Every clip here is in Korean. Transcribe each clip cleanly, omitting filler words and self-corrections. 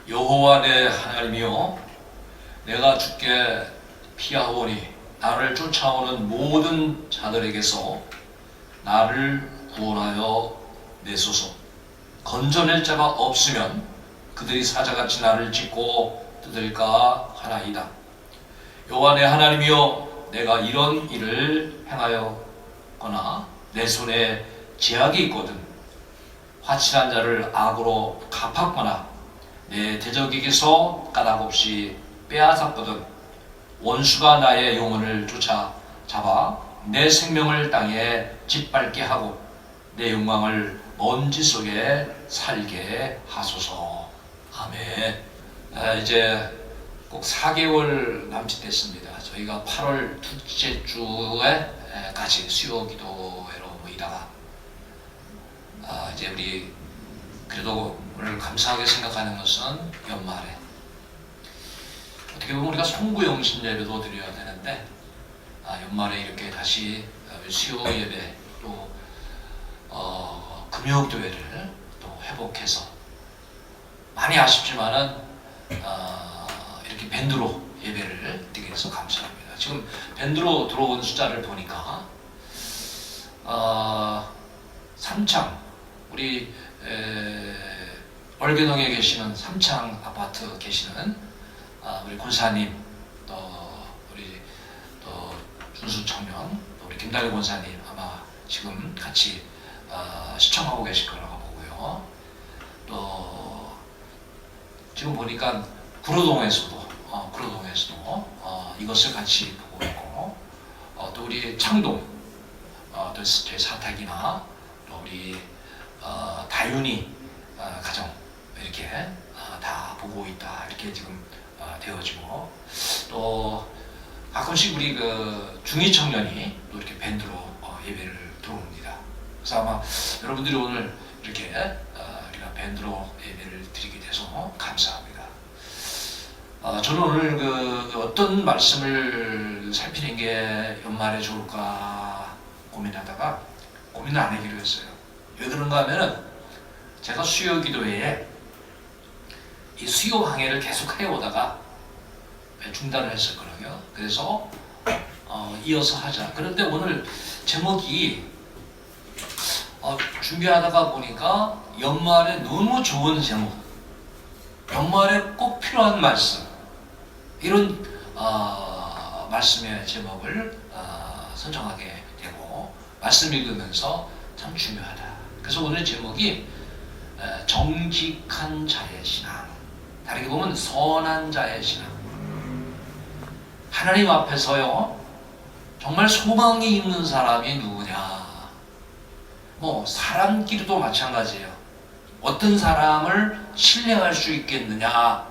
여호와 내 하나님이여, 내가 주께 피하오니 나를 쫓아오는 모든 자들에게서 나를 구원하여 내소서. 건져낼 자가 없으면 그들이 사자같이 나를 찢고 뜯을까 하나이다. 여호와 내 하나님이여, 내가 이런 일을 행하였거나 내 손에 제약이 있거든 화친한 자를 악으로 갚았거나 내 대적에게서 까닭없이 빼앗았거든 원수가 나의 영혼을 쫓아잡아 내 생명을 땅에 짓밟게 하고 내 영광을 먼지 속에 살게 하소서. 아멘. 이제 꼭 4개월 남짓됐습니다. 저희가 8월 둘째 주에 같이 수요 기도회로 모이다가 이제 우리 그래도 오늘 감사하게 생각하는 것은 연말에 어떻게 보면 우리가 송구영신 예배도 드려야 되는데 연말에 이렇게 다시 수요 예배 또 금요교회를 또 회복해서 많이 아쉽지만은 이렇게 밴드로 예배를 드리게 돼서 감사합니다. 지금 밴드로 들어온 숫자를 보니까 삼창 우리 월계동에 계시는 삼창 아파트 계시는 우리 권사님, 또 우리 또 준수청년, 또 우리 김다리 권사님 아마 지금 같이 시청하고 계실 거라고 보고요. 또 지금 보니까 구로동에서도 이것을 같이 보고 있고, 또 우리 창동, 또 제 사택이나 또 우리 다윤이 가정 이렇게 다 보고 있다 이렇게 지금 되어지고, 또 가끔씩 우리 그 중이 청년이 또 이렇게 밴드로 예배를 들어옵니다. 그래서 아마 여러분들이 오늘 이렇게 우리가 밴드로 예배를 드리게 돼서 감사합니다. 저는 오늘 그 어떤 말씀을 살피는 게 연말에 좋을까 고민하다가 고민을 안 하기로 했어요. 왜 그런가 하면은 제가 수요 기도회에 이 수요 항해를 계속 해오다가 중단을 했었거든요. 그래서 이어서 하자. 그런데 오늘 제목이 준비하다가 보니까 연말에 너무 좋은 제목, 연말에 꼭 필요한 말씀, 이런 말씀의 제목을 선정하게 되고 말씀 읽으면서 참 중요하다. 그래서 오늘 제목이 정직한 자의 신앙, 다르게 보면 선한 자의 신앙. 하나님 앞에서요 정말 소망이 있는 사람이 누구냐? 뭐 사람끼리도 마찬가지예요. 어떤 사람을 신뢰할 수 있겠느냐?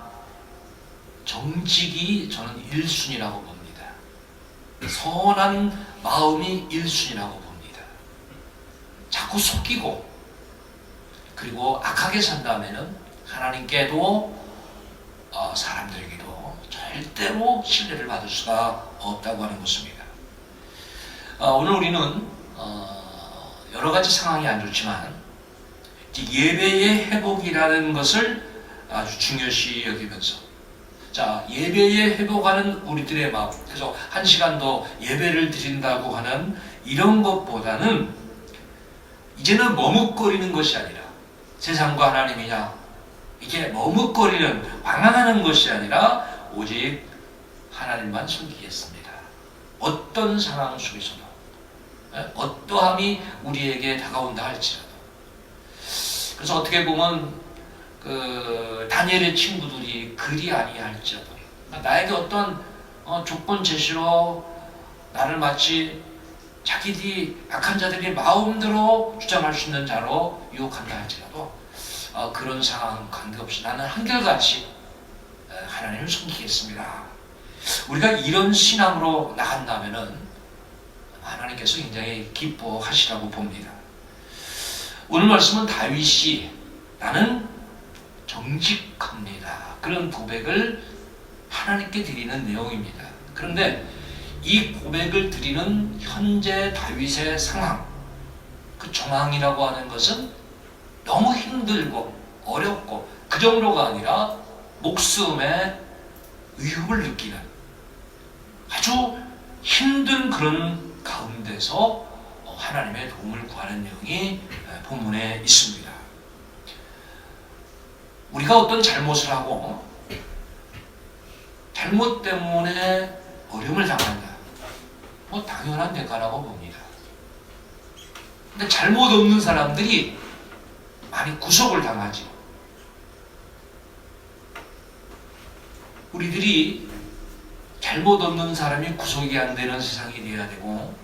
정직이 저는 1순위라고 봅니다. 선한 마음이 1순위라고 봅니다. 자꾸 속이고 그리고 악하게 산다면은 하나님께도 사람들에게도 절대로 신뢰를 받을 수가 없다고 하는 것입니다. 오늘 우리는 여러 가지 상황이 안 좋지만 예배의 회복이라는 것을 아주 중요시 여기면서, 자, 예배에 회복하는 우리들의 마음, 그래서 1시간 더 예배를 드린다고 하는 이런 것보다는 이제는 머뭇거리는 것이 아니라 세상과 하나님이냐 이렇게 머뭇거리는 방황하는 것이 아니라 오직 하나님만 섬기겠습니다. 어떤 상황 속에서도 어떠함이 우리에게 다가온다 할지라도. 그래서 어떻게 보면 그 다니엘의 친구들이 그리 아니할지라도 나에게 어떤 조건 제시로 나를 마치 자기들이 악한 자들이 마음대로 주장할 수 있는 자로 유혹한다 할지라도 그런 상황 관계없이 나는 한결같이 하나님을 섬기겠습니다. 우리가 이런 신앙으로 나간다면은 하나님께서 굉장히 기뻐하시라고 봅니다. 오늘 말씀은 다윗이 나는 정직합니다, 그런 고백을 하나님께 드리는 내용입니다. 그런데 이 고백을 드리는 현재 다윗의 상황, 그 정황이라고 하는 것은 너무 힘들고 어렵고 그 정도가 아니라 목숨의 위협을 느끼는 아주 힘든 그런 가운데서 하나님의 도움을 구하는 내용이 본문에 있습니다. 우리가 어떤 잘못을 하고 잘못 때문에 어려움을 당한다. 뭐 당연한 대가라고 봅니다. 근데 잘못 없는 사람들이 많이 구속을 당하죠. 우리들이 잘못 없는 사람이 구속이 안 되는 세상이 되어야 되고,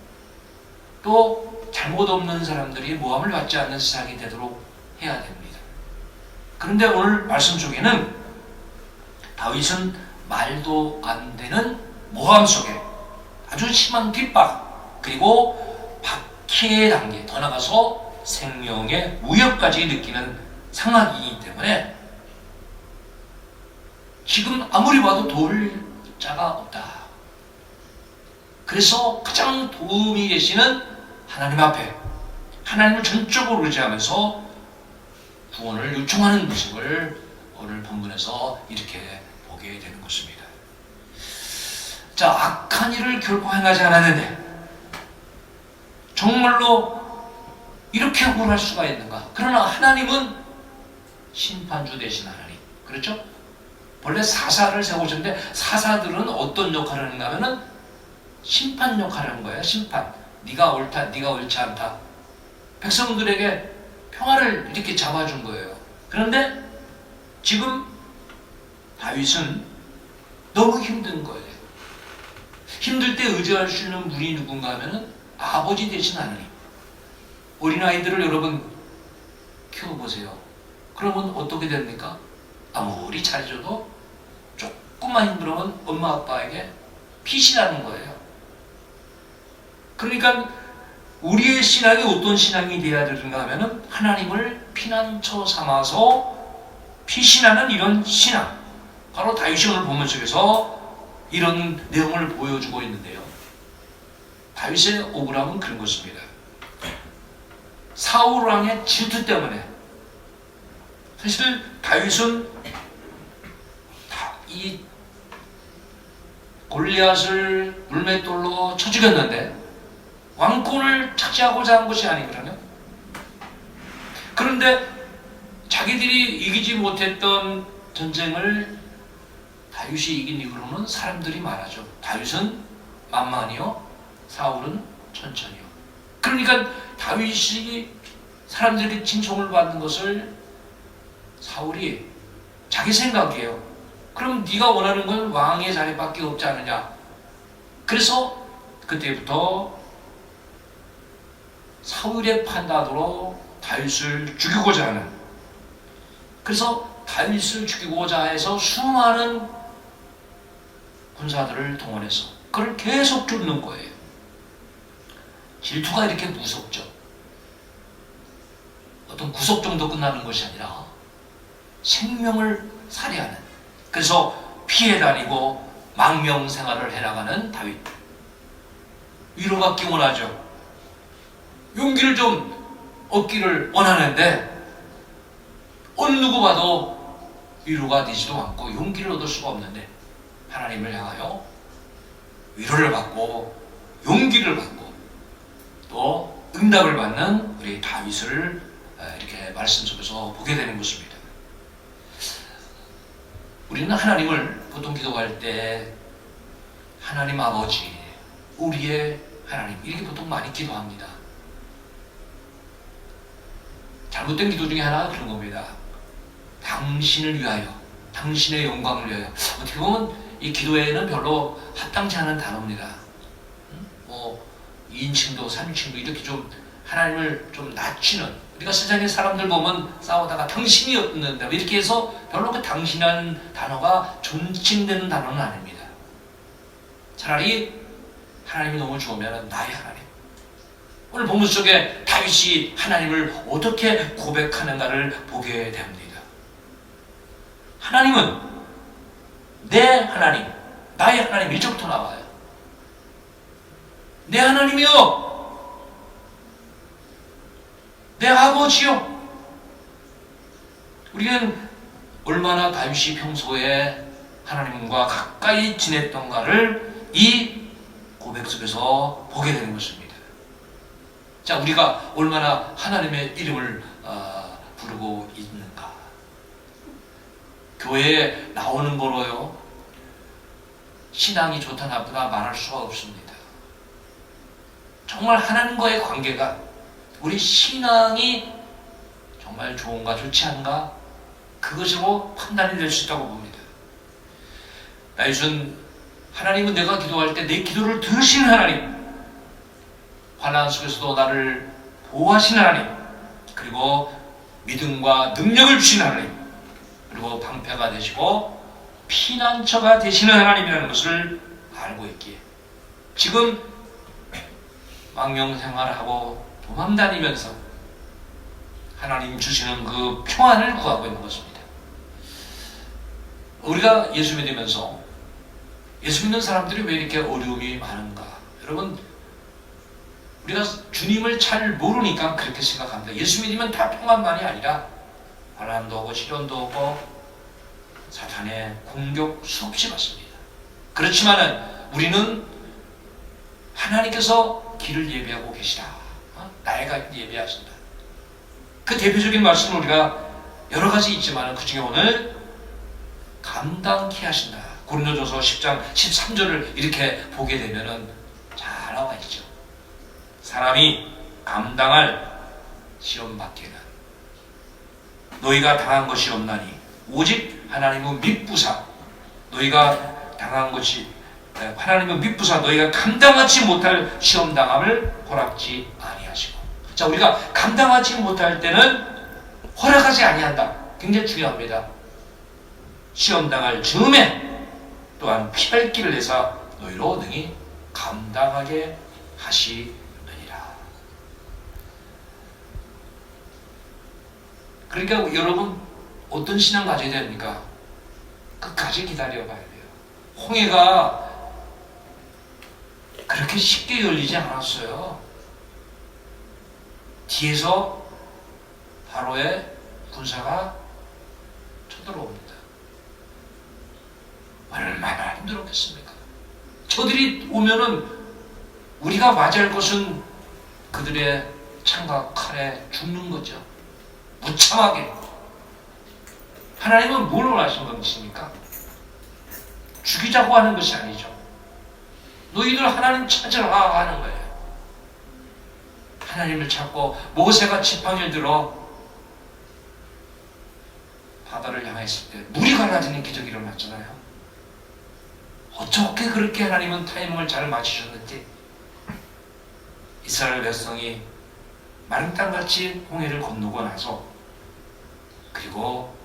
또 잘못 없는 사람들이 모함을 받지 않는 세상이 되도록 해야 됩니다. 그런데 오늘 말씀 속에는 다윗은 말도 안 되는 모함 속에 아주 심한 핍박, 그리고 박해의 단계, 더 나가서 생명의 위협까지 느끼는 상황이기 때문에 지금 아무리 봐도 도울 자가 없다. 그래서 가장 도움이 되시는 하나님 앞에 하나님을 전적으로 의지하면서 구원을 요청하는 모습을 오늘 본문에서 이렇게 보게 되는 것입니다. 자, 악한 일을 결코 행하지 않았는데 정말로 이렇게 억울할 수가 있는가? 그러나 하나님은 심판주 되신 하나님, 그렇죠? 원래 사사를 세우셨는데 사사들은 어떤 역할을 하는가 하면은 심판 역할을 하는 거예요. 심판. 네가 옳다, 네가 옳지 않다. 백성들에게 평화를 이렇게 잡아준 거예요. 그런데 지금 다윗은 너무 힘든 거예요. 힘들 때 의지할 수 있는 분이 누군가 하면은 아버지 되신 하나님. 어린아이들을 여러분 키워보세요. 그러면 어떻게 됩니까? 아무리 잘해줘도 조금만 힘들으면 엄마 아빠에게 피신하는 거예요. 그러니까 우리의 신앙이 어떤 신앙이 되어야 되는가 하면은 하나님을 피난처 삼아서 피신하는 이런 신앙. 바로 다윗이 오늘 본문 속에서 이런 내용을 보여주고 있는데요. 다윗의 억울함은 그런 것입니다. 사울 왕의 질투 때문에 사실 다윗은 이 골리앗을 물맷돌로 쳐 죽였는데 왕권을 차지하고자 한 것이 아니거든요. 그런데 자기들이 이기지 못했던 전쟁을 다윗이 이긴 이후로는 사람들이 말하죠. 다윗은 만만히요, 사울은 천천히요. 그러니까 다윗이 사람들이 칭송을 받는 것을 사울이 자기 생각이에요. 그럼 네가 원하는 건 왕의 자리밖에 없지 않느냐. 그래서 그때부터 사울의 판단으로 다윗을 죽이고자 하는, 그래서 다윗을 죽이고자 해서 수많은 군사들을 동원해서 그걸 계속 쫓는 거예요. 질투가 이렇게 무섭죠. 어떤 구속 정도 끝나는 것이 아니라 생명을 살해하는, 그래서 피해 다니고 망명 생활을 해나가는 다윗. 위로받기 원하죠. 용기를 좀 얻기를 원하는데 어느 누구 봐도 위로가 되지도 않고 용기를 얻을 수가 없는데 하나님을 향하여 위로를 받고 용기를 받고 또 응답을 받는 우리 다윗을 이렇게 말씀 속에서 보게 되는 것입니다. 우리는 하나님을 보통 기도할 때 하나님 아버지, 우리의 하나님, 이렇게 보통 많이 기도합니다. 잘못된 기도 중에 하나가 그런 겁니다. 당신을 위하여, 당신의 영광을 위하여. 어떻게 보면 이 기도에는 별로 합당치 않은 단어입니다. 뭐 2인칭도 3인칭도 이렇게 좀 하나님을 좀 낮추는, 우리가 세상의 사람들 보면 싸우다가 당신이 없는데 이렇게 해서 별로 그 당신이라는 단어가 존칭되는 단어는 아닙니다. 차라리 하나님이 너무 좋으면 나의 하나님. 오늘 본문 속에 다윗이 하나님을 어떻게 고백하는가를 보게 됩니다. 하나님은 내 하나님, 나의 하나님, 1절부터 나와요. 내 하나님이요, 내 아버지요. 우리는 얼마나 다윗이 평소에 하나님과 가까이 지냈던가를 이 고백 속에서 보게 되는 것입니다. 자, 우리가 얼마나 하나님의 이름을 부르고 있는가. 교회에 나오는 거로요, 신앙이 좋다 나쁘다 말할 수가 없습니다. 정말 하나님과의 관계가, 우리 신앙이 정말 좋은가 좋지 않은가, 그것으로 판단이 될 수 있다고 봅니다. 다윗은 하나님은 내가 기도할 때 내 기도를 들으시는 하나님, 환난 속에서도 나를 보호하시는 하나님, 그리고 믿음과 능력을 주시는 하나님, 그리고 방패가 되시고 피난처가 되시는 하나님이라는 것을 알고 있기에 지금 망명생활을 하고 도망다니면서 하나님 주시는 그 평안을 구하고 있는 것입니다. 우리가 예수 믿으면서 예수 믿는 사람들이 왜 이렇게 어려움이 많은가? 여러분, 우리가 주님을 잘 모르니까 그렇게 생각합니다. 예수 믿으면 다 평안만이 아니라 환난도 오고 시련도 오고 사탄의 공격 수없이 받습니다. 그렇지만은 우리는 하나님께서 길을 예비하고 계시다. 나에가 예비하신다. 그 대표적인 말씀은 우리가 여러 가지 있지만 그 중에 오늘 감당케 하신다. 고린도전서 10장 13절을 이렇게 보게 되면은 잘 나와 있죠. 사람이 감당할 시험 받기는 너희가 당한 것이 없나니 오직 하나님은 미쁘사 너희가 당한 것이 하나님은 미쁘사 너희가 감당하지 못할 시험 당함을 허락지 아니하시고. 자, 우리가 감당하지 못할 때는 허락하지 아니한다. 굉장히 중요합니다. 시험 당할 즈음에 또한 피할 길을 내사 너희로 능히 감당하게 하시느니라. 그러니까 여러분 어떤 신앙 가져야 됩니까? 끝까지 기다려 봐야 돼요. 홍해가 그렇게 쉽게 열리지 않았어요. 뒤에서 바로의 군사가 쳐들어옵니다. 얼마나 힘들었겠습니까? 저들이 오면은 우리가 맞이할 것은 그들의 창과 칼에 죽는 거죠. 무참하게. 하나님은 뭘 원하시는 것입니까? 죽이자고 하는 것이 아니죠. 너희들 하나님 찾으라 하는 거예요. 하나님을 찾고 모세가 지팡이를 들어 바다를 향했을 때 물이 갈라지는 기적이 일어났잖아요. 어떻게 그렇게 하나님은 타이밍을 잘 맞추셨는지 이스라엘 백성이 마른 땅같이 홍해를 건너고 나서 그리고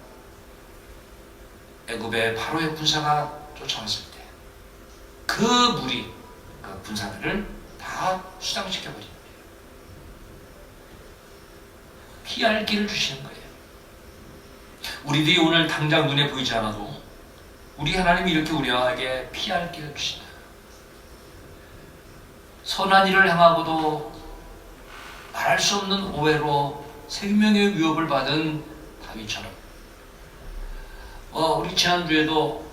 애굽의 바로의 군사가 쫓아왔을 때 그 물이 그 군사들을 다 수장시켜버립니다. 피할 길을 주시는 거예요. 우리들이 오늘 당장 눈에 보이지 않아도 우리 하나님이 이렇게 우리에게 피할 길을 주신다. 선한 일을 행하고도 말할 수 없는 오해로 생명의 위협을 받은 다윗처럼 우리 지난주에도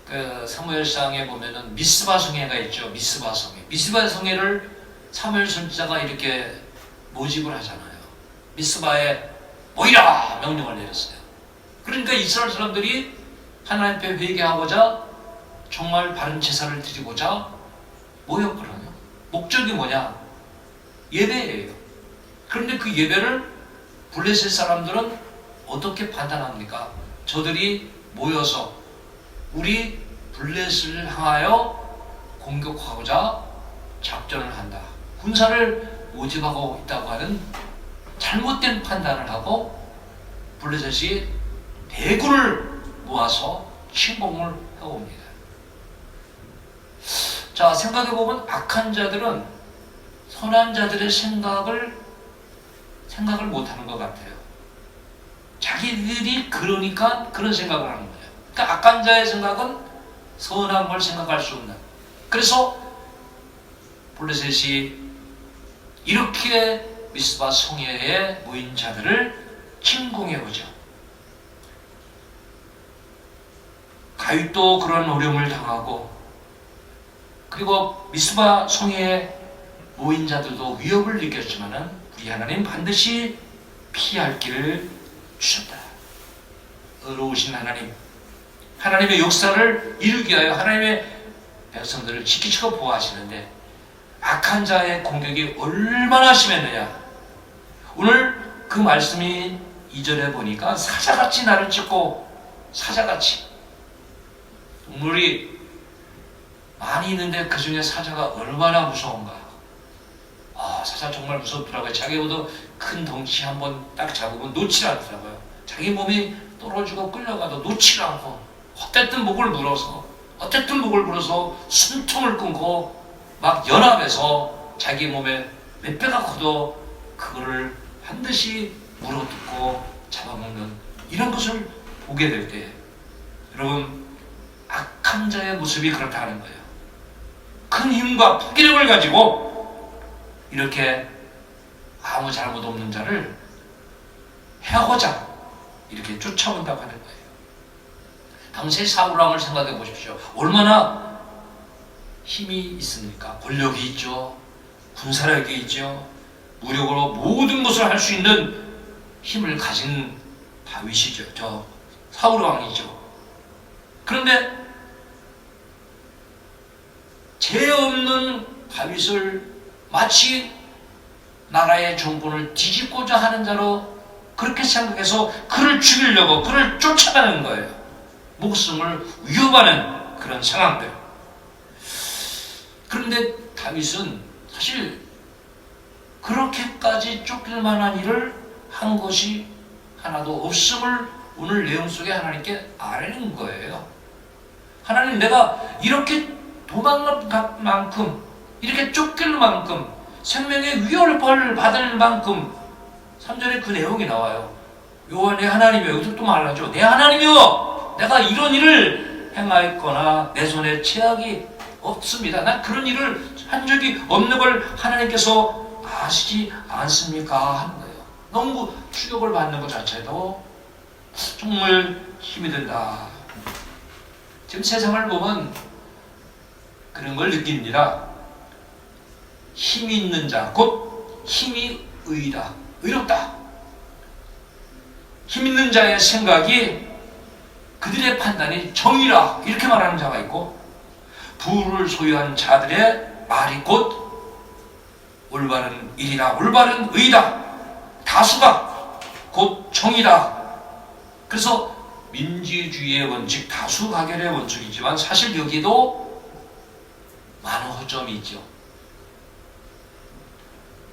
그 사무엘상에 보면은 미스바 성회가 있죠. 미스바 성회. 미스바 성회를 사무엘 선지자가 이렇게 모집을 하잖아요. 미스바에 모이라 명령을 내렸어요. 그러니까 이스라엘 사람들이 하나님 앞에 회개하고자 정말 바른 제사를 드리고자 모였거든요. 목적이 뭐냐? 예배예요. 그런데 그 예배를 블레셋 사람들은 어떻게 판단합니까? 저들이 모여서 우리 블레셋을 향하여 공격하고자 작전을 한다. 군사를 모집하고 있다고 하는 잘못된 판단을 하고 블레셋이 대군을 모아서 침공을 해옵니다. 자, 생각해보면 악한 자들은 선한 자들의 생각을 못하는 것 같아요. 자기들이 그러니까 그런 생각을 하는 거예요. 그러니까 악한 자의 생각은 선한 걸 생각할 수 없는. 그래서 블레셋이 이렇게 미스바 성회에 모인 자들을 침공해 오죠. 다윗도 그런 어려움을 당하고, 그리고 미스바 성에 모인 자들도 위협을 느꼈지만은 우리 하나님 반드시 피할 길을 주셨다. 의로우신 하나님, 하나님의 역사를 이루기 위하여 하나님의 백성들을 지키시고 보호하시는데 악한 자의 공격이 얼마나 심했느냐. 오늘 그 말씀이 2절에 보니까 사자같이 나를 찢고, 사자같이, 동물이 많이 있는데 그 중에 사자가 얼마나 무서운가. 사자 정말 무섭더라고요. 자기보다 큰 덩치 한번 딱 잡으면 놓질 않더라고요. 자기 몸이 떨어지고 끌려가도 놓질 않고, 어쨌든 목을 물어서 숨통을 끊고 막 연합해서 자기 몸에 몇 배가 커도 그거를 반드시 물어뜯고 잡아먹는 이런 것을 보게 될 때, 여러분, 악한 자의 모습이 그렇다는 거예요. 큰 힘과 포기력을 가지고 이렇게 아무 잘못 없는 자를 해하고자 이렇게 쫓아온다고 하는 거예요. 당시의 사울 왕을 생각해 보십시오. 얼마나 힘이 있습니까? 권력이 있죠. 군사력이 있죠. 무력으로 모든 것을 할 수 있는 힘을 가진 다윗이죠. 저 사울 왕이죠. 그런데 죄 없는 다윗을 마치 나라의 정권을 뒤집고자 하는 자로 그렇게 생각해서 그를 죽이려고 그를 쫓아가는 거예요. 목숨을 위협하는 그런 상황들. 그런데 다윗은 사실 그렇게까지 쫓길 만한 일을 한 것이 하나도 없음을 오늘 내용 속에 하나님께 아뢰는 거예요. 하나님, 내가 이렇게 도망갈 만큼, 이렇게 쫓길 만큼, 생명의 위협을 받을 만큼, 3절에 그 내용이 나와요. 여호와 내 하나님이여, 여기서 또 말하죠. 내 하나님이여, 내가 이런 일을 행하였거나 내 손에 죄악이 없습니다. 난 그런 일을 한 적이 없는 걸 하나님께서 아시지 않습니까? 하는 거예요. 너무 추격을 받는 것 자체도 정말 힘이 든다. 지금 세상을 보면 그런 걸 느낍니다. 힘이 있는 자, 곧 힘이 의다, 의롭다. 힘 있는 자의 생각이, 그들의 판단이 정의라, 이렇게 말하는 자가 있고, 부를 소유한 자들의 말이 곧 올바른 일이다, 올바른 의다, 다수가 곧 정의다. 그래서 민주주의의 원칙, 다수가결의 원칙이지만 사실 여기도 많은 허점이 있죠.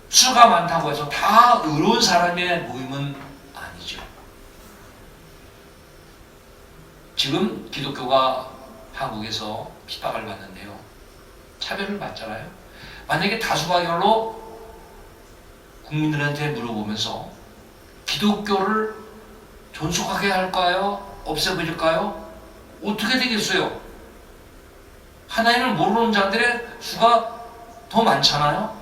수가 많다고 해서 다 의로운 사람의 모임은 아니죠. 지금 기독교가 한국에서 핍박을 받는데요. 차별을 받잖아요. 만약에 다수가결로 국민들한테 물어보면서 기독교를 존속하게 할까요? 없애버릴까요? 어떻게 되겠어요? 하나님을 모르는 자들의 수가 더 많잖아요.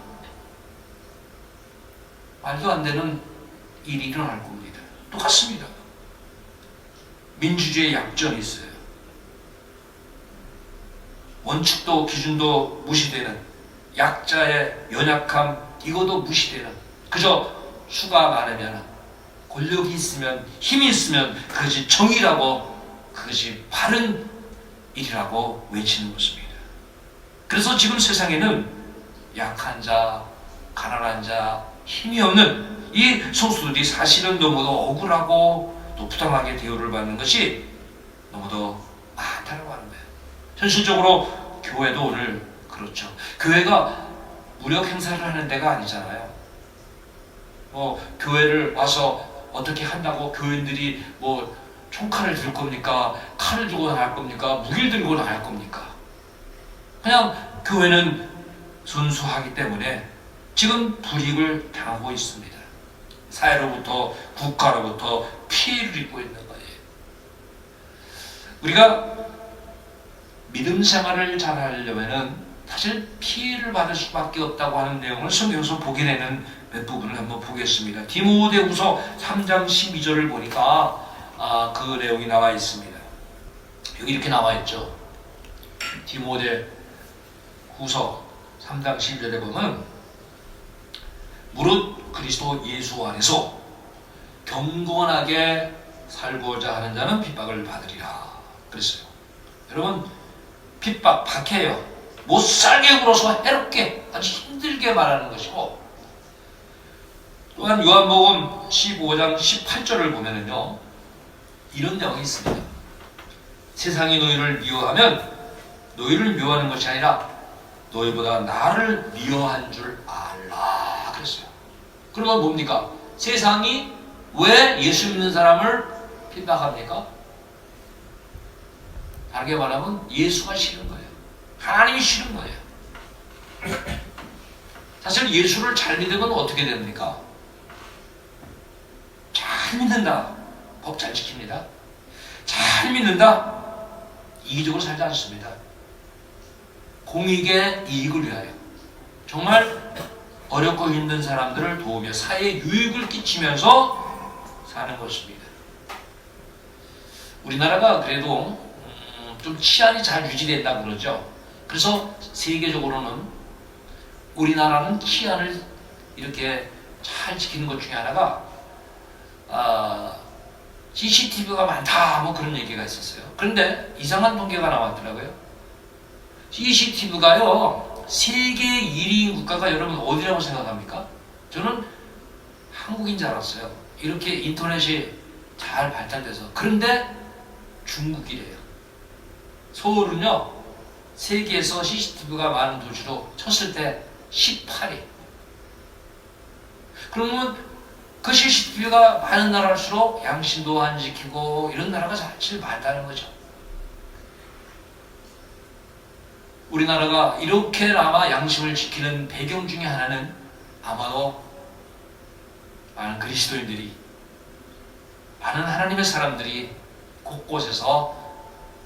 말도 안 되는 일이 일어날 겁니다. 똑같습니다. 민주주의의 약점이 있어요. 원칙도 기준도 무시되는, 약자의 연약함, 이것도 무시되는, 그저 수가 많으면, 권력이 있으면, 힘이 있으면 그것이 정의라고, 그것이 바른 일이라고 외치는 것입니다. 그래서 지금 세상에는 약한 자, 가난한 자, 힘이 없는 이 소수들이 사실은 너무도 억울하고 또 부당하게 대우를 받는 것이 너무도 많다고 하는 거예요. 현실적으로 교회도 오늘 그렇죠. 교회가 무력 행사를 하는 데가 아니잖아요. 교회를 와서 어떻게 한다고 교인들이 총칼을 들 겁니까? 칼을 들고 나갈 겁니까? 무기를 들고 나갈 겁니까? 그냥 교회는 순수하기 때문에 지금 불이익을 당하고 있습니다. 사회로부터, 국가로부터 피해를 입고 있는 거예요. 우리가 믿음 생활을 잘 하려면은 사실 피해를 받을 수밖에 없다고 하는 내용을 성경에서 보게 되는 몇 부분을 한번 보겠습니다. 디모데후서 3장 12절을 보니까 그 내용이 나와 있습니다. 여기 이렇게 나와 있죠. 디모데 후서 3장 11절에 보면 무릇 그리스도 예수 안에서 경건하게 살고자 하는 자는 핍박을 받으리라 그랬어요. 여러분, 핍박, 박해요. 못살게 굴어서 해롭게 아주 힘들게 말하는 것이고, 또한 요한복음 15장 18절을 보면은요, 이런 내용이 있습니다. 세상이 너희를 미워하면 너희를 미워하는 것이 아니라 너희보다 나를 미워한 줄 알라 그랬어요. 그러면 뭡니까? 세상이 왜 예수 믿는 사람을 핍박합니까? 다르게 말하면 예수가 싫은 거예요. 하나님이 싫은 거예요. 사실 예수를 잘 믿으면 어떻게 됩니까? 잘 믿는다. 법 잘 지킵니다. 잘 믿는다. 이기적으로 살지 않습니다. 공익의 이익을 위하여 정말 어렵고 힘든 사람들을 도우며 사회에 유익을 끼치면서 사는 것입니다. 우리나라가 그래도 좀 치안이 잘 유지된다고 그러죠. 그래서 세계적으로는 우리나라는 치안을 이렇게 잘 지키는 것 중에 하나가 CCTV가 많다 뭐 그런 얘기가 있었어요. 그런데 이상한 통계가 나왔더라고요. CCTV가요 세계 1위인 국가가 여러분 어디라고 생각합니까? 저는 한국인 줄 알았어요. 이렇게 인터넷이 잘 발달돼서. 그런데 중국이래요. 서울은요 세계에서 CCTV가 많은 도시로 쳤을 때 18위. 그러면 그 CCTV가 많은 나라일수록 양심도 안 지키고 이런 나라가 사실 많다는 거죠. 우리나라가 이렇게나마 양심을 지키는 배경 중에 하나는 아마도 많은 그리스도인들이, 많은 하나님의 사람들이 곳곳에서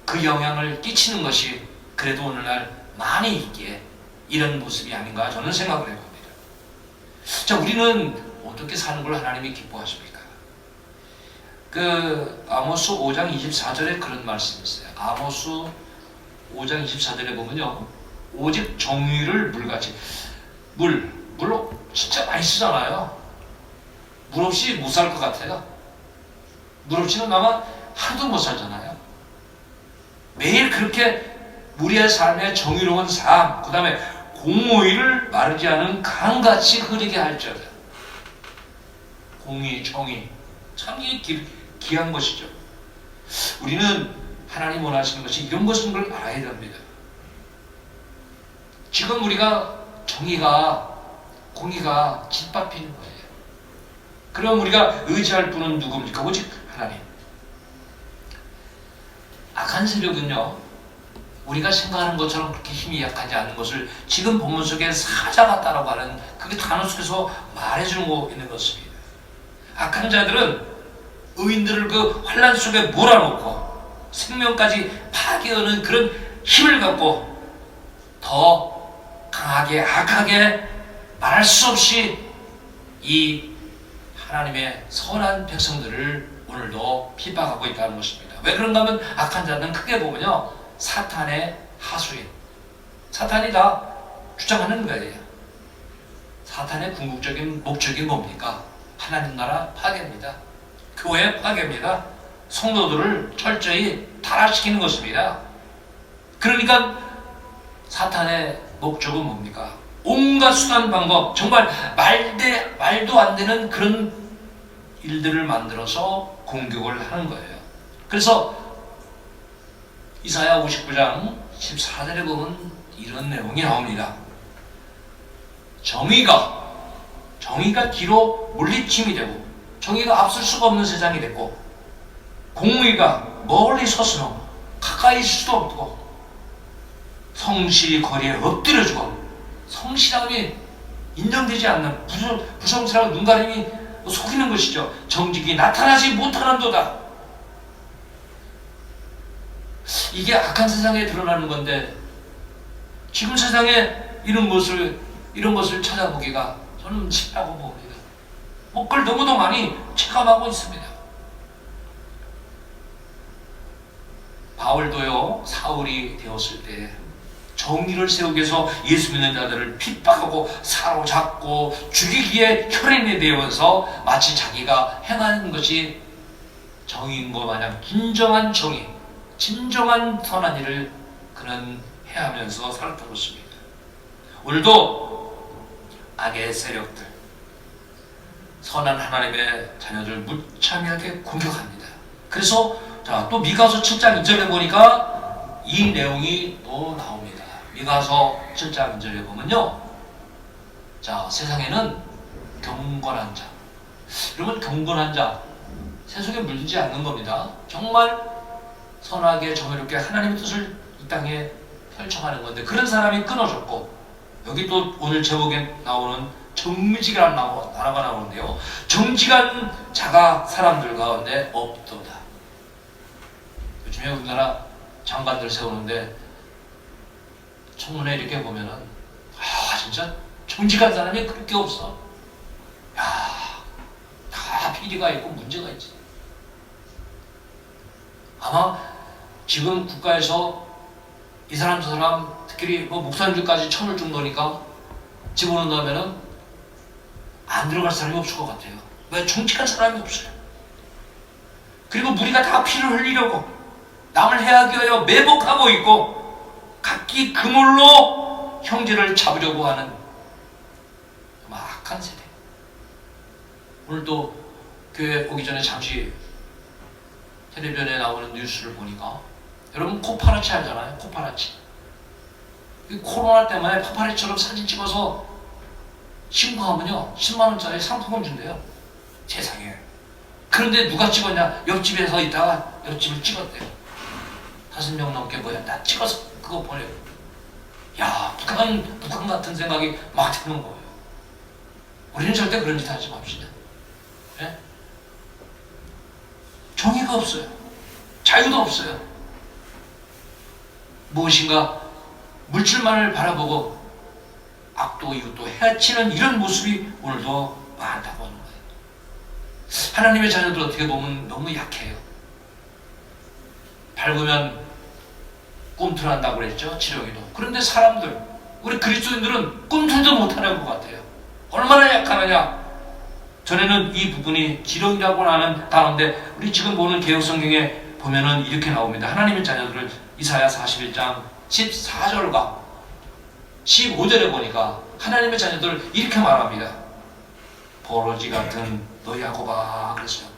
그 영향을 끼치는 것이 그래도 오늘날 많이 있기에 이런 모습이 아닌가 저는 생각을 해봅니다. 자, 우리는 어떻게 사는 걸 하나님이 기뻐하십니까? 아모스 5장 24절에 그런 말씀이 있어요. 아모스 5장 24절에 보면요, 오직 정의를 물같이, 물 진짜 많이 쓰잖아요. 물 없이 못 살 것 같아요. 물 없이는 아마 하루도 못 살잖아요. 매일 그렇게 우리의 삶의 정의로운 삶, 그 다음에 공의를 마르지 않은 강같이 흐르게 할지어다. 공의, 정의, 참 귀한 것이죠. 우리는 하나님 원하시는 것이 이런 것인 걸 알아야 됩니다. 지금 우리가 공의가 짓밟히는 거예요. 그럼 우리가 의지할 분은 누굽니까? 오직 하나님. 악한 세력은요, 우리가 생각하는 것처럼 그렇게 힘이 약하지 않는 것을 지금 본문 속에 사자 같다라고 하는 그게 단어 속에서 말해주고 있는 것입니다. 악한 자들은 의인들을 그 환란 속에 몰아놓고 생명까지 파괴하는 그런 힘을 갖고 더 강하게 악하게 말할 수 없이 이 하나님의 선한 백성들을 오늘도 핍박하고 있다는 것입니다. 왜 그런가 하면 악한 자는 크게 보면요, 사탄의 하수인, 사탄이 다 주장하는 거예요. 사탄의 궁극적인 목적이 뭡니까? 하나님 나라 파괴입니다. 교회 파괴입니다. 성도들을 철저히 타락시키는 것입니다. 그러니까 사탄의 목적은 뭡니까? 온갖 수단 방법, 정말 말도 안 되는 그런 일들을 만들어서 공격을 하는 거예요. 그래서 이사야 59장 14절에 보면 이런 내용이 나옵니다. 정의가 뒤로 물리침이 되고 정의가 앞설 수가 없는 세상이 됐고, 공의가 멀리 서서는 가까이 있을 수도 없고, 성실이 거리에 엎드려주고, 성실함이 인정되지 않는 부성실하고 눈가림이 속이는 것이죠. 정직이 나타나지 못하는도다. 이게 악한 세상에 드러나는 건데, 지금 세상에 이런 것을 찾아보기가 저는 쉽다고 봅니다. 그걸 너무도 많이 체감하고 있습니다. 바울도요, 사울이 되었을 때 정의를 세우기 위해서 예수 믿는 자들을 핍박하고 사로잡고 죽이기에 혈행이 되어서 마치 자기가 행하는 것이 정의인 것 마냥 진정한 정의, 진정한 선한 일을 그는 해하면서 살았던 것입니다. 오늘도 악의 세력들, 선한 하나님의 자녀들 무참하게 공격합니다. 그래서 또 미가서 7장 2절에 보니까 이 내용이 또 나옵니다. 미가서 7장 2절에 보면요, 세상에는 경건한 자, 여러분, 경건한 자, 세속에 물들지 않는 겁니다. 정말 선하게 정의롭게 하나님의 뜻을 이 땅에 펼쳐가는 건데, 그런 사람이 끊어졌고, 여기 또 오늘 제목에 나오는 정직한 나라가 나오는데요, 정직한 자가 사람들 가운데 없도다. 요즘에 우리나라 장관들 세우는데 청문회 이렇게 보면은 진짜 정직한 사람이 그렇게 없어. 다 비리가 있고 문제가 있지. 아마 지금 국가에서 이 사람 저 사람 특히 목사님들까지 천을 좀 넣으니까 집어넣는다면은 안 들어갈 사람이 없을 것 같아요. 왜? 정직한 사람이 없어요. 그리고 우리가 다 피를 흘리려고 남을 해하기 위하여 매복하고 있고 각기 그물로 형제를 잡으려고 하는 악한 세대. 오늘도 교회 오기 전에 잠시 텔레비전에 나오는 뉴스를 보니까, 여러분 코파라치 알잖아요. 코파라치. 코로나 때문에 파파라치처럼 사진 찍어서 신고하면요 10만원짜리 상품을 준대요. 세상에. 그런데 누가 찍었냐? 옆집에서 있다가 옆집을 찍었대요. 5명 넘게 다 찍어서 그거 보내요. 북한 같은 생각이 막 드는 거예요. 우리는 절대 그런 짓 하지 맙시다. 네? 정의가 없어요. 자유도 없어요. 무엇인가 물질만을 바라보고 악도 이웃도 해치는 이런 모습이 오늘도 많다고 하는 거예요. 하나님의 자녀들 어떻게 보면 너무 약해요. 밟으면 꿈틀한다고 그랬죠, 지렁이도. 그런데 사람들, 우리 그리스도인들은 꿈틀도 못하는 것 같아요. 얼마나 약하느냐. 전에는 이 부분이 지렁이라고 하는 단어인데, 우리 지금 보는 개혁성경에 보면은 이렇게 나옵니다. 하나님의 자녀들을 이사야 41장 14절과 15절에 보니까 하나님의 자녀들 이렇게 말합니다. 버러지 같은 너 야곱아, 그랬어요.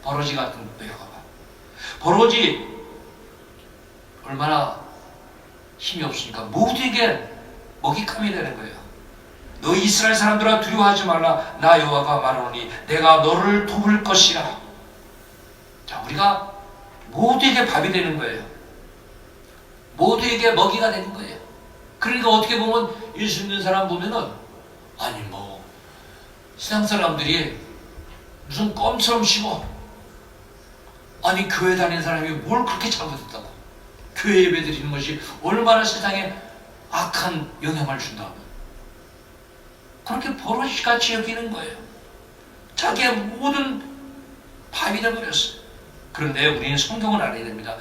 버러지 같은 너 야곱아. 버러지 얼마나 힘이 없으니까 모두에게 먹잇감이 되는 거예요. 너 이스라엘 사람들아 두려워하지 말라. 나 여호와가 말하노니 내가 너를 돕을 것이라. 우리가 모두에게 밥이 되는 거예요. 모두에게 먹이가 되는 거예요. 그러니까 어떻게 보면 예수 믿는 사람 보면은 세상 사람들이 무슨 껌처럼 씹어. 교회 다니는 사람이 뭘 그렇게 잘못했다고. 교회 예배 드리는 것이 얼마나 세상에 악한 영향을 준다고. 그렇게 버릇이같이 여기는 거예요. 자기의 모든 밥이 되어버렸어요. 그런데 우리는 성경을 알아야 됩니다.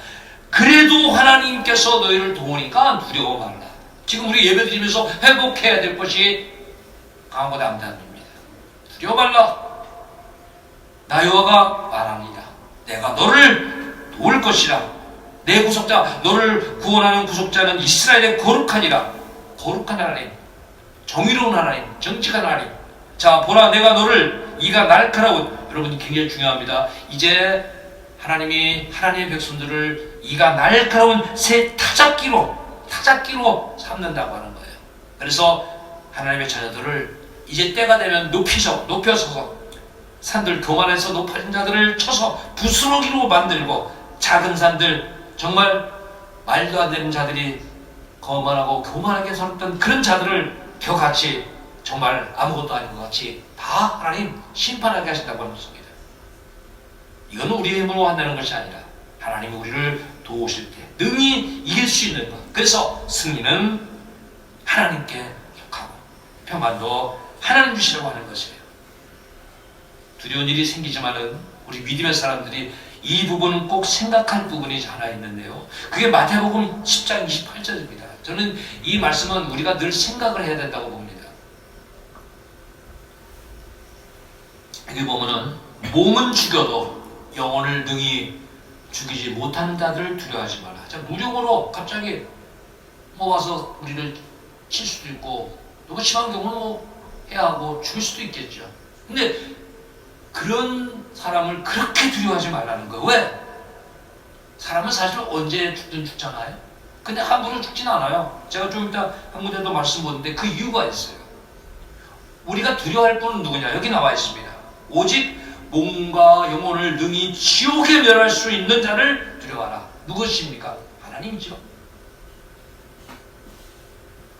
그래도 하나님께서 너희를 도우니까 두려워 말라. 지금 우리 예배 드리면서 회복해야 될 것이 강하고 담대함입니다. 두려워 말라. 나 여호와가 말합니다. 내가 너를 도울 것이라. 내 구속자, 너를 구원하는 구속자는 이스라엘의 거룩하니라. 거룩한 하나님, 정의로운 하나님, 정직한 하나님. 보라, 내가 너를, 이가 날카로운, 여러분 굉장히 중요합니다. 이제 하나님이 하나님의 백성들을 이가 날카로운 새 타작기로 삼는다고 하는 거예요. 그래서 하나님의 자녀들을 이제 때가 되면 높여서서 산들 교만해서 높아진 자들을 쳐서 부스러기로 만들고, 작은 산들, 정말 말도 안 되는 자들이 거만하고 교만하게 살았던 그런 자들을 겨같이, 정말 아무것도 아닌 것 같이 다 하나님 심판하게 하신다고 하는 것입니다. 이건 우리의 힘으로 한다는 것이 아니라 하나님이 우리를 도우실 때 능히 이길 수 있는 것. 그래서 승리는 하나님께 속하고 평안도 하나님 주시라고 하는 것이에요. 두려운 일이 생기지만은 우리 믿음의 사람들이 이 부분은 꼭 생각할 부분이 하나 있는데요. 그게 마태복음 10장 28절입니다. 저는 이 말씀은 우리가 늘 생각을 해야 된다고 봅니다. 여기 보면은 몸은 죽여도 영혼을 능히 죽이지 못하는 자들을 두려워하지 말라. 자, 무력으로 갑자기 뭐 와서 우리를 칠 수도 있고, 너무 심한 경우는 뭐 해야 하고 죽일 수도 있겠죠. 근데 그런 사람을 그렇게 두려워하지 말라는 거예요. 왜? 사람은 사실 언제 죽든 죽잖아요. 근데 함부로 죽진 않아요. 제가 좀 이따 한 군데도 말씀 보는데 그 이유가 있어요. 우리가 두려워할 분은 누구냐? 여기 나와 있습니다. 오직 몸과 영혼을 능히 지옥에 멸할 수 있는 자를 두려워하라. 누구십니까? 하나님이죠.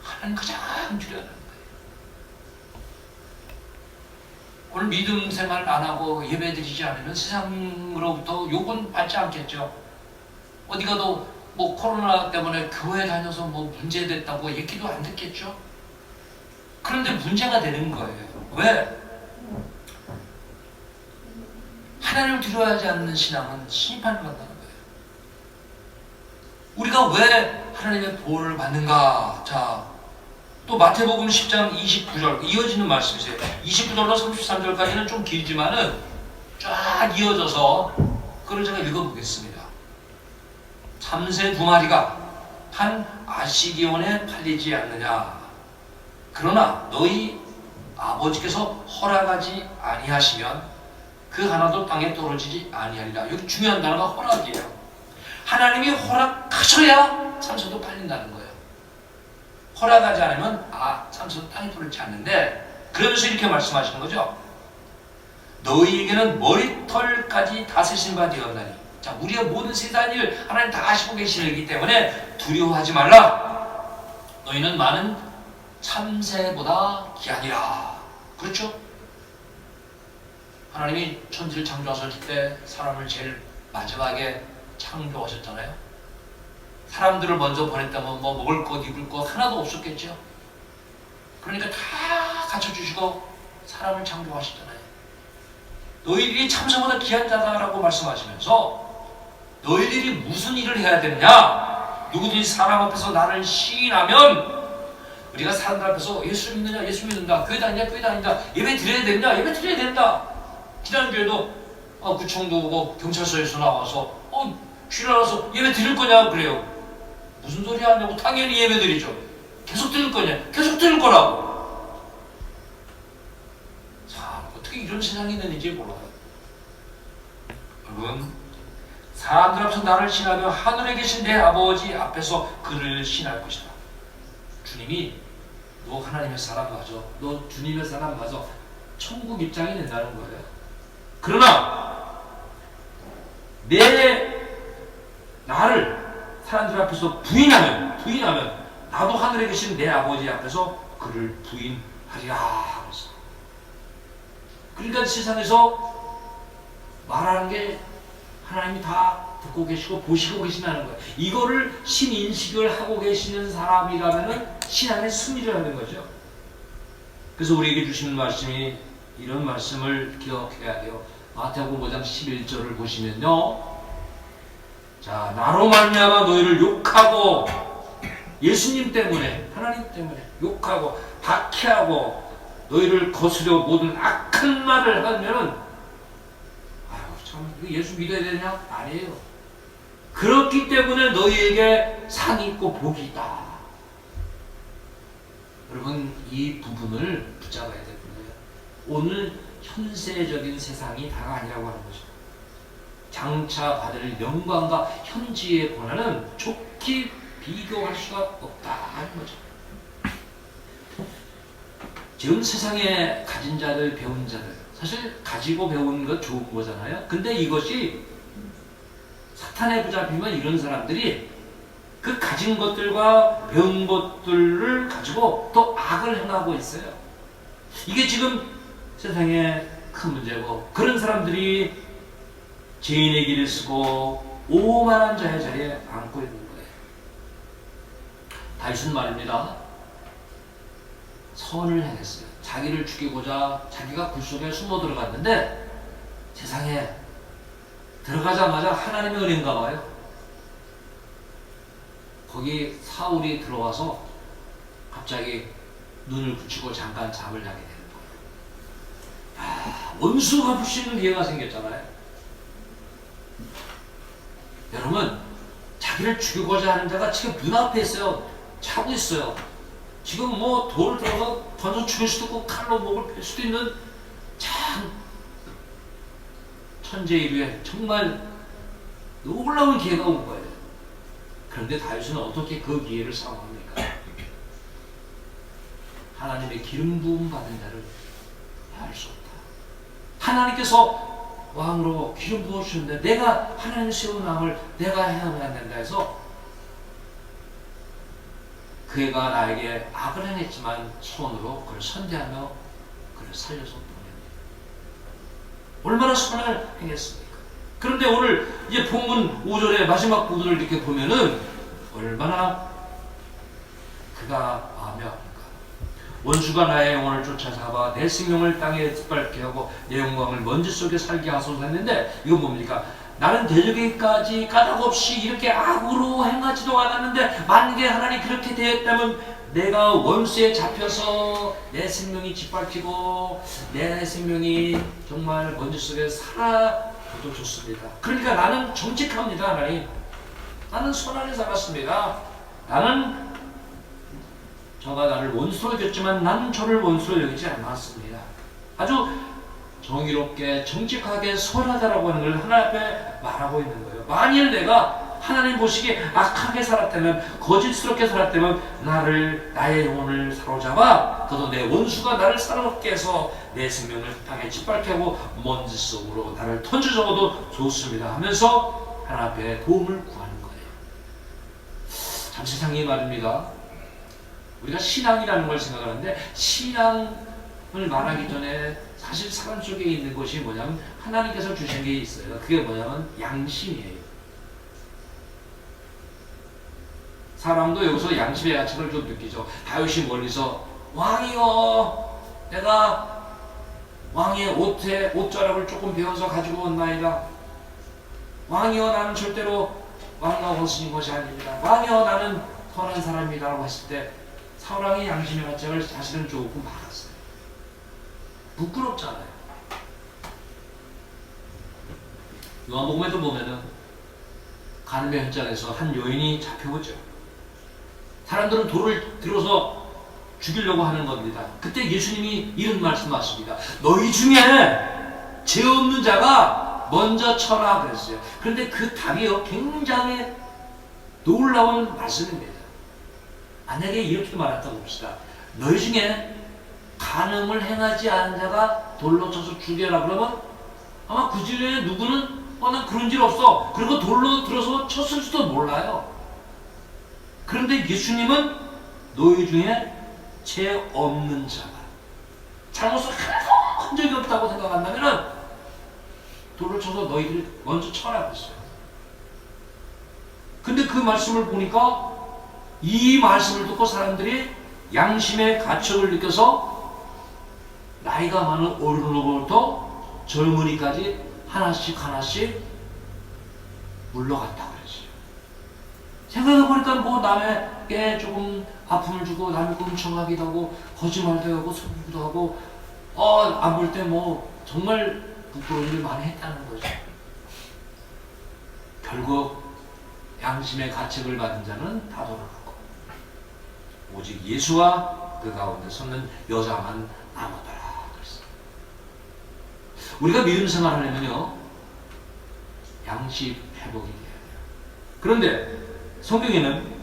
하나님 가장 두려워하는 거예요. 오늘 믿음 생활 안 하고 예배 드리지 않으면 세상으로부터 욕은 받지 않겠죠. 어디 가도 뭐 코로나 때문에 교회 다녀서 뭐 문제됐다고 얘기도 안 듣겠죠. 그런데 문제가 되는 거예요. 왜? 하나님을 두려워하지 않는 신앙은 심판을 받는 거예요. 우리가 왜 하나님의 보호를 받는가? 자, 또 마태복음 10장 29절 이어지는 말씀이세요. 29절로 33절까지는 좀 길지만은 쫙 이어져서 그걸 제가 읽어보겠습니다. 참새 2마리가 한 아시기온에 팔리지 않느냐? 그러나 너희 아버지께서 허락하지 아니하시면 그 하나도 땅에 떨어지지 아니하리라. 여기 중요한 단어가 허락이에요. 하나님이 허락하셔야 참새도 팔린다는 거예요. 허락하지 않으면 참새도 땅에 떨어지지 않는데, 그러면서 이렇게 말씀하시는 거죠. 너희에게는 머리털까지 다 세신 바 되었나니. 자, 우리의 모든 세상 일 하나님 다 아시고 계시기 때문에 두려워하지 말라. 너희는 많은 참새보다 귀하니라. 그렇죠? 하나님이 천지를 창조하셨을 때 사람을 제일 마지막에 창조하셨잖아요. 사람들을 먼저 보냈다면 뭐 먹을 것, 입을 것 하나도 없었겠죠. 그러니까 다 갖춰주시고 사람을 창조하셨잖아요. 너희들이 참새보다 귀한 자다라고 말씀하시면서 너희들이 무슨 일을 해야 되느냐? 누구든지 사람 앞에서 나를 시인하면, 우리가 사람들 앞에서 예수 믿느냐? 예수 믿는다. 교회 다니냐? 교회 다닌다. 예배 드려야 되느냐? 예배 드려야 된다. 지난주에도 구청도 오고 경찰서에서 나와서 쥐라서 예배 드릴 거냐 그래요. 무슨 소리 하냐고. 당연히 예배 드리죠. 계속 드릴 거냐? 계속 드릴 거라고. 자, 어떻게 이런 세상이 있는지 몰라요. 여러분, 사람들 앞에서 나를 신하며 하늘에 계신 내 아버지 앞에서 그를 신할 것이다. 주님이 너 하나님의 사람 맞아, 너 주님의 사람 맞아, 천국 입장이 된다는 거예요. 그러나 나를 사람들 앞에서 부인하면 나도 하늘에 계신 내 아버지 앞에서 그를 부인하리라. 그러니까 세상에서 말하는 게 하나님이 다 듣고 계시고 보시고 계시다는 거예요. 이거를 신인식을 하고 계시는 사람이라면 신앙의 승리를 하는 거죠. 그래서 우리에게 주시는 말씀이 이런 말씀을 기억해야 돼요. 마태복음 5장 11절을 보시면요. 자, 나로 말미암아 너희를 욕하고, 예수님 때문에, 하나님 때문에 욕하고 박해하고 너희를 거스려 모든 악한 말을 하면은, 아유 참 예수 믿어야 되냐? 아니에요. 그렇기 때문에 너희에게 상이 있고 복이 있다. 여러분, 이 부분을 붙잡아야 됩니다. 오늘 현세적인 세상이 다가 아니라고 하는 거죠. 장차 받을 영광과 현지의 고난은 좋게 비교할 수가 없다 하는 거죠. 지금 세상에 가진 자들, 배운 자들, 사실 가지고 배운 것 좋은 거잖아요. 근데 이것이 사탄에 붙잡히면 이런 사람들이 그 가진 것들과 배운 것들을 가지고 또 악을 행하고 있어요. 이게 지금 세상에 큰 문제고, 그런 사람들이 죄인의 길을 쓰고 오만한 자의 자리에 앉고 있는 거예요. 다윗은 말입니다. 선을 행했어요. 자기를 죽이고자 자기가 굴 속에 숨어 들어갔는데 세상에 들어가자마자 하나님의 은혜인가 봐요. 거기 사울이 들어와서 갑자기 눈을 붙이고 잠깐 잠을 자게 되는 거예요. 원수가 부시는 기회가 생겼잖아요. 여러분, 자기를 죽이고자 하는 자가 지금 눈앞에 있어요. 자고 있어요. 지금 뭐 돌을 들어서 던져 죽일 수도 있고 칼로 목을 뺄 수도 있는 참 천재일우에 정말 놀라운 기회가 온 거예요. 그런데 다윗은 어떻게 그 기회를 사용합니까? 하나님의 기름 부음 받은 자를 할 수 없다. 하나님께서 왕으로 기름 부어주셨는데 내가 하나님 세운 왕을 내가 해야 된다 해서 그 애가 나에게 악을 행했지만 손으로 그를 선대하며 그를 살려서 보냅니다. 얼마나 선을 행했습니까? 그런데 오늘 이제 본문 5절의 마지막 구절을 이렇게 보면은 얼마나 그가 마음이 아픈가. 원수가 나의 영혼을 쫓아잡아 내 생명을 땅에 짓밟게 하고 내 영광을 먼지 속에 살게 하소서 했는데 이건 뭡니까? 나는 대적에까지 까닭 없이 이렇게 악으로 행하지도 않았는데 만약에 하나님 그렇게 되었다면 내가 원수에 잡혀서 내 생명이 짓밟히고 내 생명이 정말 먼지 속에 살아도 좋습니다. 그러니까 나는 정직합니다. 하나님, 나는 선하게 살았습니다. 나는 저가 나를 원수로 여겼지만 나는 저를 원수로 여기지 않았습니다. 아주 정의롭게 정직하게 선하다라고 하는 걸 하나님 앞에 말하고 있는 거예요. 만일 내가 하나님 보시기에 악하게 살았다면, 거짓스럽게 살았다면 나의 영혼을 사로잡아 그도 내 원수가 나를 사로잡게 해서 내 생명을 땅에 짓밟게 하고 먼지 속으로 나를 던져 적어도 좋습니다 하면서 하나님 앞에 도움을 구하는 거예요. 참 세상이 말입니다. 우리가 신앙이라는 걸 생각하는데 신앙을 말하기 전에 사실 사람 속에 있는 것이 뭐냐면 하나님께서 주신 게 있어요. 그게 뭐냐면 양심이에요. 사람도 여기서 양심의 가책을 좀 느끼죠. 다윗이 멀리서 왕이여, 내가 왕의 옷자락을 조금 베어서 가지고 온나이다. 왕이여, 나는 절대로 왕과 원수인 것이 아닙니다. 왕이여, 나는 선한 사람이다 라고 했을 때 사울왕의 양심의 가책을 사실은 조금 받았어요. 부끄럽잖아요. 요한복음에도 보면은 간음의 현장에서 한 여인이 잡혀오죠. 사람들은 돌을 들어서 죽이려고 하는 겁니다. 그때 예수님이 이런 말씀하십니다. 너희 중에 죄 없는 자가 먼저 쳐라 그랬어요. 그런데 그 답이요 굉장히 놀라운 말씀입니다. 만약에 이렇게 말했다고 봅시다. 너희 중에 간음을 행하지 않은 자가 돌로 쳐서 죽여라 그러면 아마 그 중에 누구는 난 그런 일 없어. 그리고 돌로 들어서 쳤을지도 몰라요. 그런데 예수님은 너희 중에 죄 없는 자가 잘못을 하나도 한 적이 없다고 생각한다면 돌을 쳐서 너희들 먼저 쳐라 그랬어요. 근데 그 말씀을 보니까 이 말씀을 듣고 사람들이 양심의 가책을 느껴서 나이가 많은 어른으로부터 젊은이까지 하나씩 물러갔다고 그랬어요. 생각해보니까 뭐 남에게 조금 아픔을 주고 남의 거 훔쳐가기도 하고 거짓말도 하고 속이기도 하고 안 볼 때 뭐 정말 부끄러운 일 많이 했다는 거죠. 결국 양심의 가책을 받은 자는 다 돌아가고 오직 예수와 그 가운데 섰는 여자만 남았더라. 우리가 믿음 생활하려면요 양심 회복이 돼야 돼요. 그런데 성경에는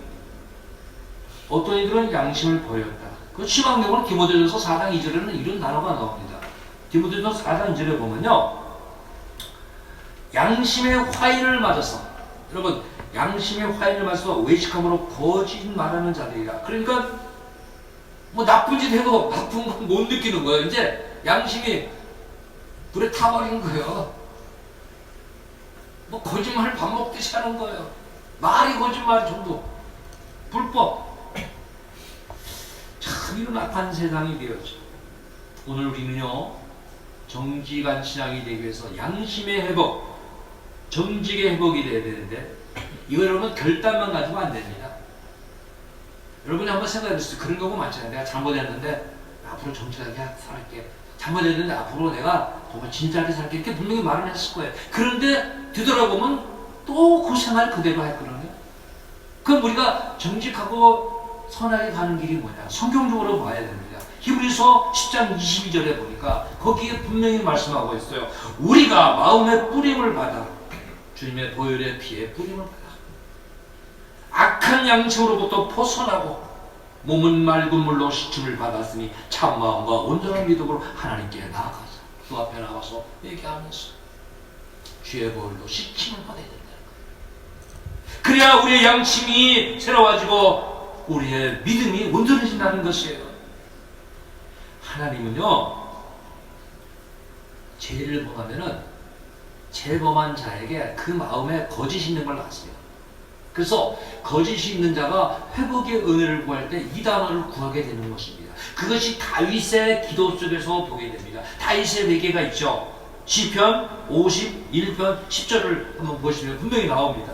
어떤 이들은 양심을 버렸다. 그 시방역으로 디모데전서 4장 2절에는 이런 단어가 나옵니다. 디모데전서 4장 2절에 보면요 양심의 화인을 맞아서, 여러분 양심의 화인을 맞아서 외식함으로 거짓 말하는 자들이라. 그러니까 뭐 나쁜 짓 해도 나쁜 건 못 느끼는 거예요. 이제 양심이 불에 타버린 거예요. 뭐 거짓말을 밥 먹듯이 하는 거예요. 말이 거짓말 정도. 불법. 참 이런 악한 세상이 되었죠. 오늘 우리는요 정직한 신앙이 되기 위해서 양심의 회복, 정직의 회복이 돼야 되는데 이거 여러분 결단만 가지고 안 됩니다. 여러분이 한번 생각해 보세요. 그런 경우 많잖아요. 내가 잘못했는데 앞으로 정직하게 살게. 잘못했는데 앞으로 내가 정말 진지하게 살게. 이렇게 분명히 말을 했을 거예요. 그런데 되돌아보면 또 그 생활 그대로 했거든요. 그럼 우리가 정직하고 선하게 가는 길이 뭐냐? 성경적으로 봐야 됩니다. 히브리서 10장 22절에 보니까 거기에 분명히 말씀하고 있어요. 우리가 마음의 뿌림을 받아 주님의 보혈의 피에 뿌림을 받아 악한 양심으로부터 벗어나고 몸은 맑은 물로 씻음을 받았으니 참마음과 온전한 믿음으로 하나님께 나아가서 그 앞에 나와서 얘기하면서 주의 보혈로 씻음을 받아야 된다. 그래야 우리의 양심이 새로워지고 우리의 믿음이 온전해진다는 것이에요. 하나님은요, 죄를 범하면은 죄범한 자에게 그 마음에 거짓이 있는 걸 아세요. 그래서 거짓이 있는 자가 회복의 은혜를 구할 때 이 단어를 구하게 되는 것입니다. 그것이 다윗의 기도 속에서 보게 됩니다. 다윗의 회개가 있죠. 시편 51편 10절을 한번 보시면 분명히 나옵니다.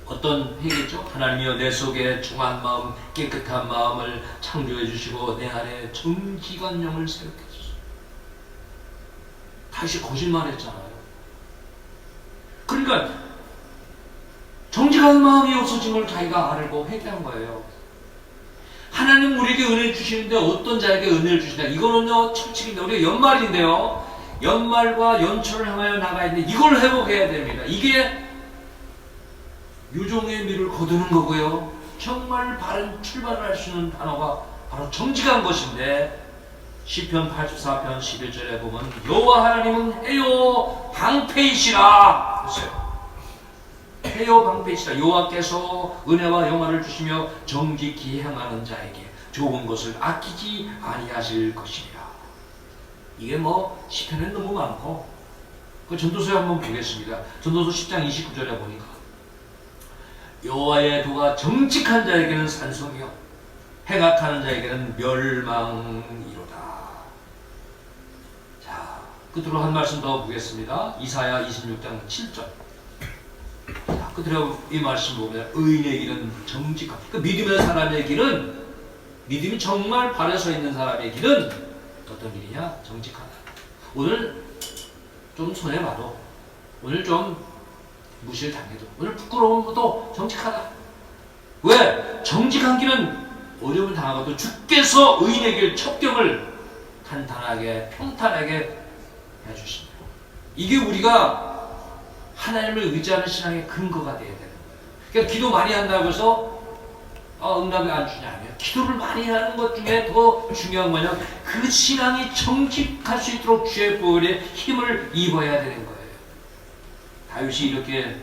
어떤 회개죠? 하나님이여 내 속에 중한 마음 깨끗한 마음을 창조해 주시고 내 안에 정직한 영을 새롭게 해주소서. 다시 거짓말했잖아요. 그러니까 정직한 마음이 없어진 걸 자기가 알고 회개한 거예요. 하나님 우리에게 은혜를 주시는데 어떤 자에게 은혜를 주시냐? 이거는요 철칙인데 우리가 연말인데요. 연말과 연초를 향하여 나가야 되는데 이걸 회복해야 됩니다. 이게 유종의 미를 거두는 거고요. 정말 바른 출발을 할 수 있는 단어가 바로 정직한 것인데 시편 84편 11절에 보면 여호와 하나님은 해요 방패이시라 그랬어요. 해요 방패이시라. 여호와께서 은혜와 영화를 주시며 정직히 행하는 자에게 좋은 것을 아끼지 아니하실 것이라. 이게 뭐 시편에 너무 많고 그 전도서에 한번 보겠습니다. 전도서 10장 29절에 보니까 여호와의 도가 정직한 자에게는 산성이요 행악하는 자에게는 멸망이로다. 자, 끝으로 한 말씀 더 보겠습니다. 이사야 26장 7절. 자, 끝으로 이 말씀 보면 의인의 길은 정직함. 그 믿음의 사람의 길은 믿음이 정말 바로 서 있는 사람의 길은 어떤 길이냐? 정직하다. 오늘 좀 손해봐도 오늘 좀 무시를 당해도 오늘 부끄러운 것도 정직하다. 왜? 정직한 길은 어려움을 당하고도 주께서 의인의 길 첩경을 탄탄하게 평탄하게 해주십니다. 이게 우리가 하나님을 의지하는 신앙의 근거가 되어야 되는 거예요. 그러니까 기도 많이 한다고 해서 응답이 안 주냐 하면 기도를 많이 하는 것 중에 더 중요한 거냐 그 신앙이 정직할 수 있도록 주의 보혈의 힘을 입어야 되는 거예요. 다윗이 이렇게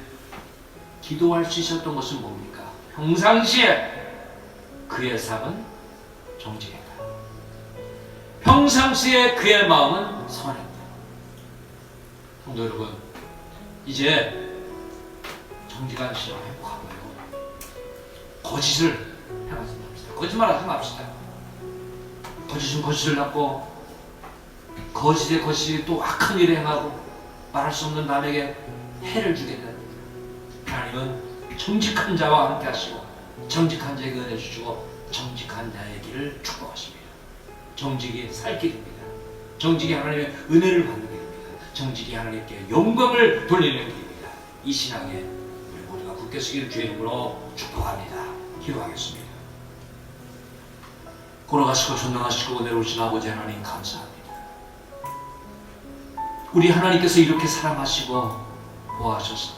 기도할 수 있었던 것은 뭡니까? 평상시에 그의 삶은 정직했다. 평상시에 그의 마음은 선했다. 성도 여러분, 이제 정직한 신앙을 회복하고요. 거짓을 행하지 맙시다. 거짓말하지 맙시다. 거짓은 거짓을 낳고 거짓에 거짓이 또 악한 일을 행하고 말할 수 없는 남에게 해를 주게 됩니다. 하나님은 정직한 자와 함께 하시고 정직한 자에게 은혜 주시고 정직한 자의 길을 축복하십니다. 정직이 살 길입니다. 정직이 하나님의 은혜를 받는 길입니다. 정직이 하나님께 영광을 돌리는 길입니다. 이 신앙에 우리 모두가 굳게 서기를 주의 이름으로 축복합니다. 기도하겠습니다. 걸어가시고 전능하시고 내려오신 아버지 하나님 감사합니다. 우리 하나님께서 이렇게 사랑하시고 보호하셔서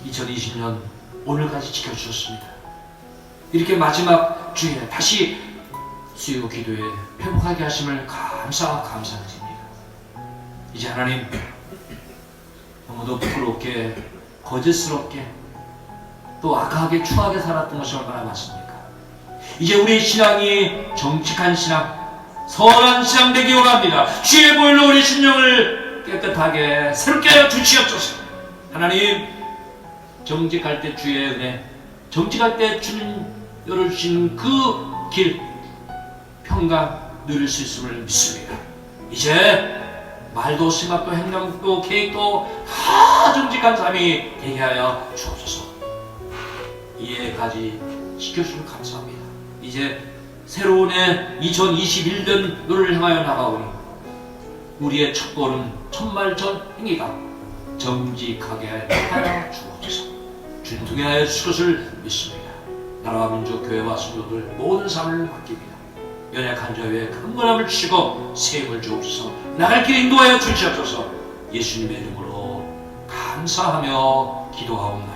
2020년 오늘까지 지켜주셨습니다. 이렇게 마지막 주에 다시 수요 기도에 회복하게 하심을 감사드립니다. 이제 하나님 너무도 부끄럽게 거짓스럽게 또 악하게 추하게 살았던 것이 얼마나 많습니까? 이제 우리의 신앙이 정직한 신앙 선한 신앙 되기 원합니다. 주의 보혈로 우리 심령을 깨끗하게 새롭게 하여 주시옵소서. 하나님 정직할 때 주의 은혜 정직할 때 주님 열어주신 그 길 평강 누릴 수 있음을 믿습니다. 이제 말도 생각도 행동도 계획도 다 정직한 삶이 되게 하여 주옵소서. 이해까지 시켜주시면 감사합니다. 이제 새로운 해 2021년을 향하여 나가오니 우리의 첫 걸음 첫말첫 행위가 정직하게 하여 주옵소서. 준통해 하여 주실 것을 믿습니다. 나라와 민족, 교회와 성도들 모든 삶을 맡깁니다. 연약한 자의 강건함을 주시고 세임을 주옵소서. 나갈 길에 인도하여 주시옵소서. 예수님의 이름으로 감사하며 기도하옵나이다.